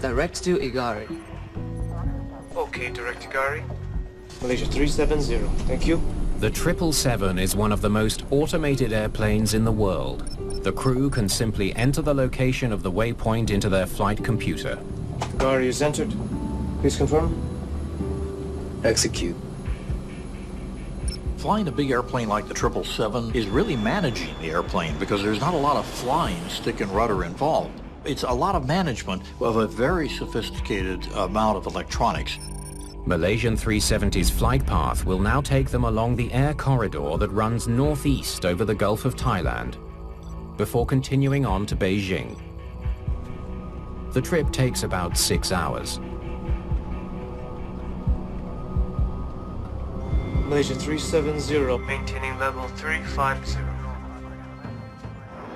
Direct to Igari. Okay, direct to Gary. Malaysia 370, thank you. The 777 is one of the most automated airplanes in the world. The crew can simply enter the location of the waypoint into their flight computer. Gary is entered. Please confirm. Execute. Flying a big airplane like the 777 is really managing the airplane because there's not a lot of flying, stick and rudder involved. It's a lot of management of a very sophisticated amount of electronics. Malaysian 370's flight path will now take them along the air corridor that runs northeast over the Gulf of Thailand, before continuing on to Beijing. The trip takes about 6 hours. Malaysia 370. Maintaining level 350.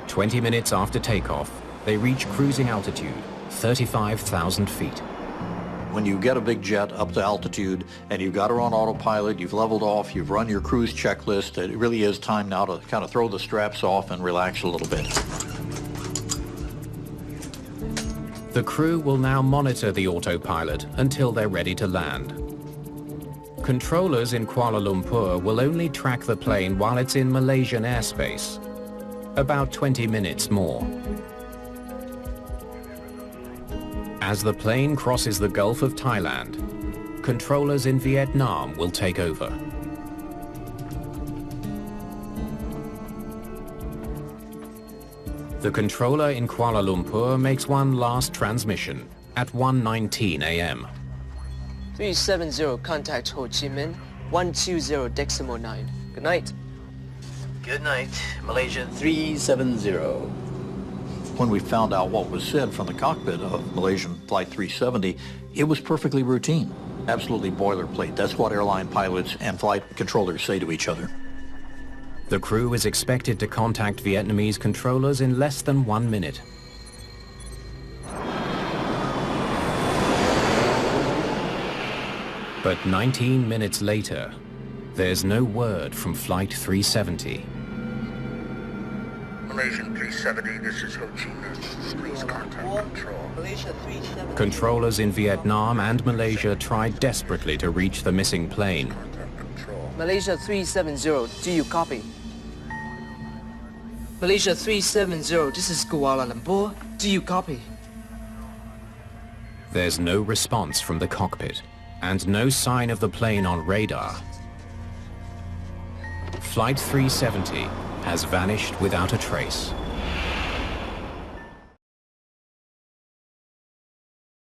20 minutes after takeoff, they reach cruising altitude, 35,000 feet. When you get a big jet up to altitude and you've got her on autopilot, you've leveled off, you've run your cruise checklist, it really is time now to kind of throw the straps off and relax a little bit. The crew will now monitor the autopilot until they're ready to land. Controllers in Kuala Lumpur will only track the plane while it's in Malaysian airspace, about 20 minutes more. As the plane crosses the Gulf of Thailand, controllers in Vietnam will take over. The controller in Kuala Lumpur makes one last transmission at 1:19 a.m. 370, contact Ho Chi Minh, 120.9. Good night. Good night, Malaysia 370. When we found out what was said from the cockpit of Malaysian Flight 370, it was perfectly routine, absolutely boilerplate. That's what airline pilots and flight controllers say to each other. The crew is expected to contact Vietnamese controllers in less than 1 minute. But 19 minutes later, there's no word from Flight 370. Malaysian 370, this is Ho Chi Minh. Please contact control. Malaysia 370. Controllers in Vietnam and Malaysia tried desperately to reach the missing plane. Contact control. Malaysia 370, do you copy? Malaysia 370, this is Kuala Lumpur, do you copy? There's no response from the cockpit and no sign of the plane on radar. Flight 370 has vanished without a trace.